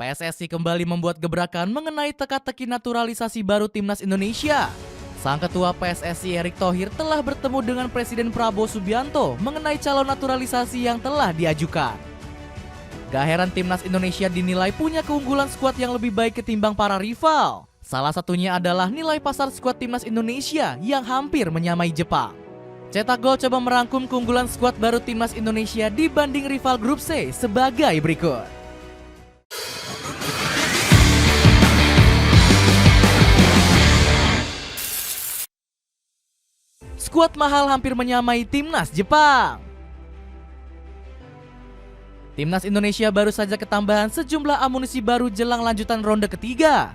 PSSI kembali membuat gebrakan mengenai teka-teki naturalisasi baru timnas Indonesia. Sang ketua PSSI Erick Thohir telah bertemu dengan Presiden Prabowo Subianto mengenai calon naturalisasi yang telah diajukan. Gak heran timnas Indonesia dinilai punya keunggulan skuad yang lebih baik ketimbang para rival. Salah satunya adalah nilai pasar skuad timnas Indonesia yang hampir menyamai Jepang. Cetak Gol coba merangkum keunggulan skuad baru timnas Indonesia dibanding rival grup C sebagai berikut. Skuad mahal hampir menyamai timnas Jepang. Timnas Indonesia baru saja ketambahan sejumlah amunisi baru jelang lanjutan ronde ketiga.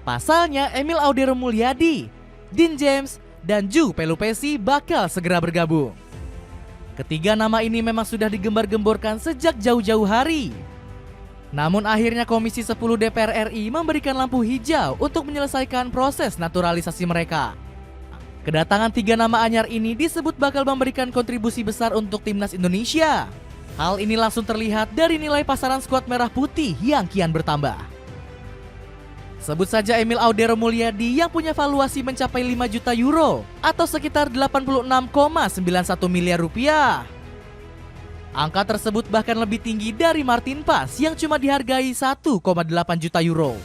Pasalnya Emil Audero Mulyadi, Dean James, dan Ju Pelupesi bakal segera bergabung. Ketiga nama ini memang sudah digembar-gemborkan sejak jauh-jauh hari. Namun akhirnya Komisi 10 DPR RI memberikan lampu hijau untuk menyelesaikan proses naturalisasi mereka. Kedatangan tiga nama anyar ini disebut bakal memberikan kontribusi besar untuk timnas Indonesia. Hal ini langsung terlihat dari nilai pasaran skuad merah putih yang kian bertambah. Sebut saja Emil Audero Mulyadi yang punya valuasi mencapai 5 juta euro atau sekitar 86,91 miliar rupiah. Angka tersebut bahkan lebih tinggi dari Martin Paes yang cuma dihargai 1,8 juta euro.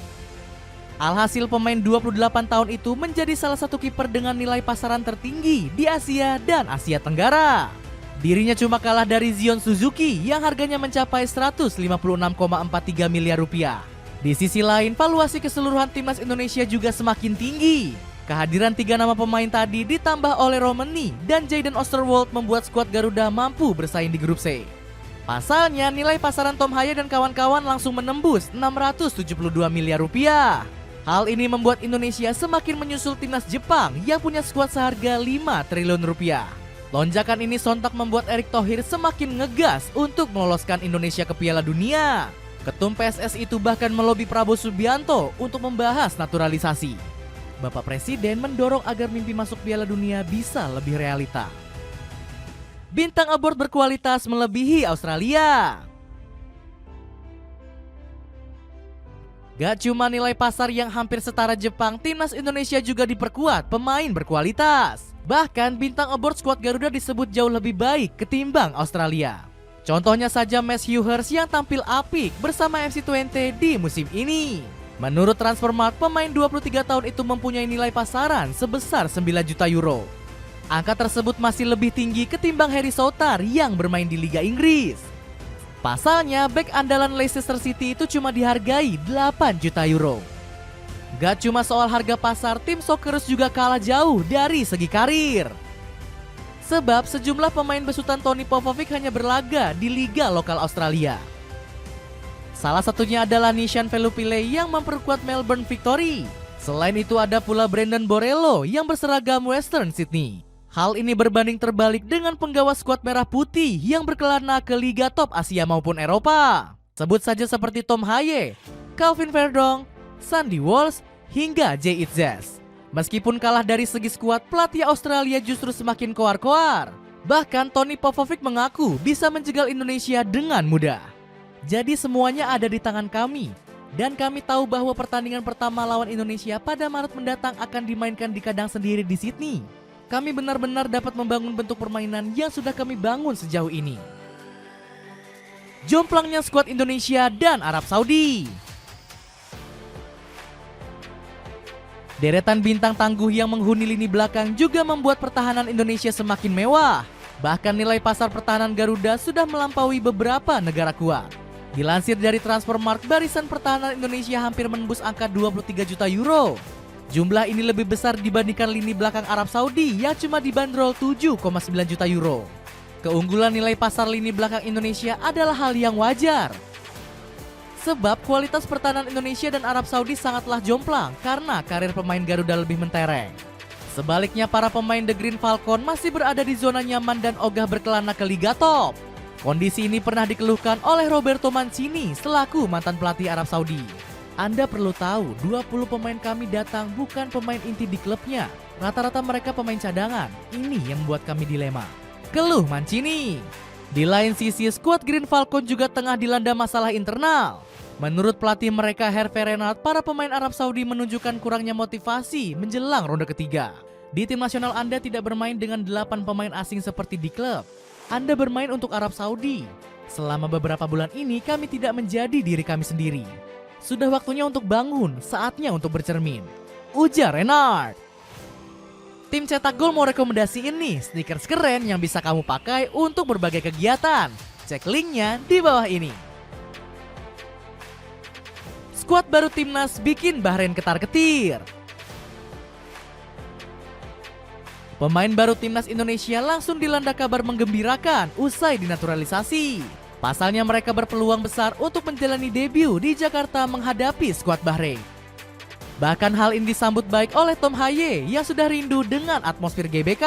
Alhasil pemain 28 tahun itu menjadi salah satu kiper dengan nilai pasaran tertinggi di Asia dan Asia Tenggara. Dirinya cuma kalah dari Zion Suzuki yang harganya mencapai 156,43 miliar rupiah. Di sisi lain, valuasi keseluruhan timnas Indonesia juga semakin tinggi. Kehadiran tiga nama pemain tadi ditambah oleh Romani dan Jayden Oosterwolde membuat skuad Garuda mampu bersaing di grup C. Pasalnya, nilai pasaran Tom Haye dan kawan-kawan langsung menembus 672 miliar rupiah. Hal ini membuat Indonesia semakin menyusul timnas Jepang yang punya skuad seharga 5 triliun rupiah. Lonjakan ini sontak membuat Erick Thohir semakin ngegas untuk meloloskan Indonesia ke Piala Dunia. Ketum PSSI itu bahkan melobi Prabowo Subianto untuk membahas naturalisasi. Bapak Presiden mendorong agar mimpi masuk Piala Dunia bisa lebih realita. Bintang abort berkualitas melebihi Australia. Gak cuma nilai pasar yang hampir setara Jepang, timnas Indonesia juga diperkuat pemain berkualitas. Bahkan bintang abort skuad Garuda disebut jauh lebih baik ketimbang Australia. Contohnya saja Matthew Hurst yang tampil apik bersama FC20 di musim ini. Menurut Transfermarkt, pemain 23 tahun itu mempunyai nilai pasaran sebesar 9 juta euro. Angka tersebut masih lebih tinggi ketimbang Harry Souttar yang bermain di Liga Inggris. Pasalnya, bek andalan Leicester City itu cuma dihargai 8 juta euro. Gak cuma soal harga pasar, tim Socceroos juga kalah jauh dari segi karir. Sebab sejumlah pemain besutan Tony Popovic hanya berlaga di liga lokal Australia. Salah satunya adalah Nishan Velupille yang memperkuat Melbourne Victory. Selain itu ada pula Brandon Borrello yang berseragam Western Sydney. Hal ini berbanding terbalik dengan penggawa skuad merah putih yang berkelana ke liga top Asia maupun Eropa. Sebut saja seperti Tom Haye, Calvin Verdong, Sandy Walsh, hingga Jay Itzes. Meskipun kalah dari segi skuad, pelatih Australia justru semakin koar-koar. Bahkan Tony Popovic mengaku bisa menjegal Indonesia dengan mudah. Jadi semuanya ada di tangan kami. Dan kami tahu bahwa pertandingan pertama lawan Indonesia pada Maret mendatang akan dimainkan di kandang sendiri di Sydney. Kami benar-benar dapat membangun bentuk permainan yang sudah kami bangun sejauh ini. Jomplangnya skuad Indonesia dan Arab Saudi. Deretan bintang tangguh yang menghuni lini belakang juga membuat pertahanan Indonesia semakin mewah. Bahkan nilai pasar pertahanan Garuda sudah melampaui beberapa negara kuat. Dilansir dari Transfermarkt, barisan pertahanan Indonesia hampir menembus angka 23 juta euro. Jumlah ini lebih besar dibandingkan lini belakang Arab Saudi yang cuma dibanderol 7,9 juta euro. Keunggulan nilai pasar lini belakang Indonesia adalah hal yang wajar. Sebab kualitas pertahanan Indonesia dan Arab Saudi sangatlah jomplang karena karir pemain Garuda lebih mentereng. Sebaliknya para pemain The Green Falcon masih berada di zona nyaman dan ogah berkelana ke Liga Top. Kondisi ini pernah dikeluhkan oleh Roberto Mancini selaku mantan pelatih Arab Saudi. Anda perlu tahu, 20 pemain kami datang bukan pemain inti di klubnya. Rata-rata mereka pemain cadangan. Ini yang membuat kami dilema. Keluh Mancini. Di lain sisi, skuad Green Falcon juga tengah dilanda masalah internal. Menurut pelatih mereka Hervé Renard, para pemain Arab Saudi menunjukkan kurangnya motivasi menjelang ronde ketiga. Di tim nasional Anda tidak bermain dengan 8 pemain asing seperti di klub. Anda bermain untuk Arab Saudi. Selama beberapa bulan ini kami tidak menjadi diri kami sendiri. Sudah waktunya untuk bangun, saatnya untuk bercermin, ujar Renard. Tim Cetak Gol mau rekomendasiin nih sneakers keren yang bisa kamu pakai untuk berbagai kegiatan. Cek linknya di bawah ini. Skuad baru timnas bikin Bahrain ketar-ketir. Pemain baru timnas Indonesia langsung dilanda kabar menggembirakan usai dinaturalisasi. Pasalnya mereka berpeluang besar untuk menjalani debut di Jakarta menghadapi skuad Bahrain. Bahkan hal ini disambut baik oleh Tom Haye yang sudah rindu dengan atmosfer GBK.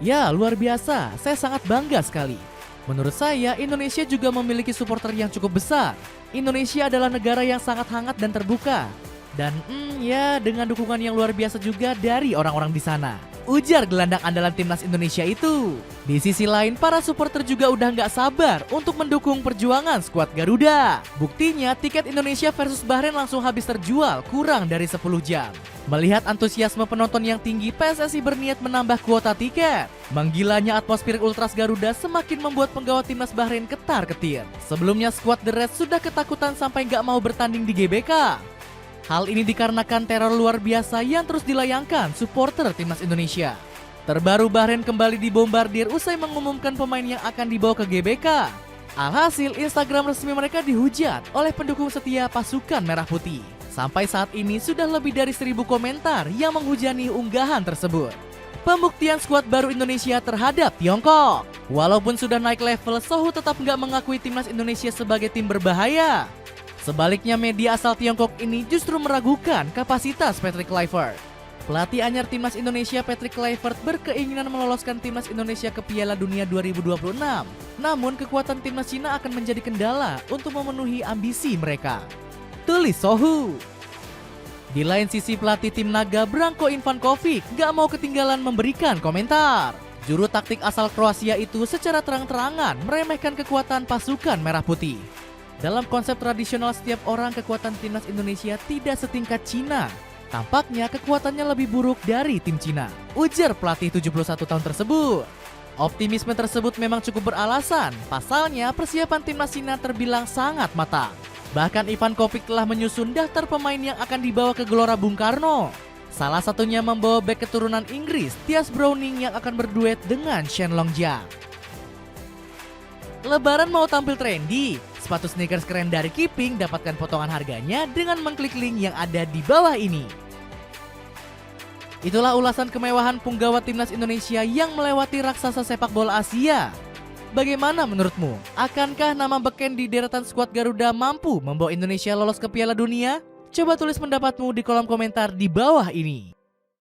Ya, luar biasa, saya sangat bangga sekali. Menurut saya, Indonesia juga memiliki supporter yang cukup besar. Indonesia adalah negara yang sangat hangat dan terbuka. Dan ya, dengan dukungan yang luar biasa juga dari orang-orang di sana, ujar gelandang andalan timnas Indonesia itu. Di sisi lain, para supporter juga udah nggak sabar untuk mendukung perjuangan skuad Garuda. Buktinya, tiket Indonesia versus Bahrain langsung habis terjual kurang dari 10 jam. Melihat antusiasme penonton yang tinggi, PSSI berniat menambah kuota tiket. Menggilanya atmosfer Ultras Garuda semakin membuat penggawa timnas Bahrain ketar-ketir. Sebelumnya skuad The Reds sudah ketakutan sampai nggak mau bertanding di GBK. Hal ini dikarenakan teror luar biasa yang terus dilayangkan supporter timnas Indonesia. Terbaru Bahrain kembali dibombardir usai mengumumkan pemain yang akan dibawa ke GBK. Alhasil Instagram resmi mereka dihujat oleh pendukung setia pasukan Merah Putih. Sampai saat ini sudah lebih dari 1.000 komentar yang menghujani unggahan tersebut. Pembuktian skuad baru Indonesia terhadap Tiongkok. Walaupun sudah naik level, Sohu tetap nggak mengakui timnas Indonesia sebagai tim berbahaya. Sebaliknya, media asal Tiongkok ini justru meragukan kapasitas Patrick Kluivert. Pelatih anyar timnas Indonesia Patrick Kluivert berkeinginan meloloskan timnas Indonesia ke Piala Dunia 2026. Namun kekuatan timnas Cina akan menjadi kendala untuk memenuhi ambisi mereka, tulis Sohu. Di lain sisi, pelatih tim Naga Branko Ivankovic gak mau ketinggalan memberikan komentar. Juru taktik asal Kroasia itu secara terang-terangan meremehkan kekuatan pasukan Merah Putih. Dalam konsep tradisional setiap orang, kekuatan timnas Indonesia tidak setingkat Cina. Tampaknya kekuatannya lebih buruk dari tim Cina, ujar pelatih 71 tahun tersebut. Optimisme tersebut memang cukup beralasan. Pasalnya persiapan timnas Cina terbilang sangat matang. Bahkan Ivankovic telah menyusun daftar pemain yang akan dibawa ke Gelora Bung Karno. Salah satunya membawa bek keturunan Inggris, Thias Browning, yang akan berduet dengan Shen Longjiang. Lebaran mau tampil trendy? Sepatu sneakers keren dari Kiping dapatkan potongan harganya dengan mengklik link yang ada di bawah ini. Itulah ulasan kemewahan punggawa timnas Indonesia yang melewati raksasa sepak bola Asia. Bagaimana menurutmu? Akankah nama beken di deretan skuad Garuda mampu membawa Indonesia lolos ke Piala Dunia? Coba tulis pendapatmu di kolom komentar di bawah ini.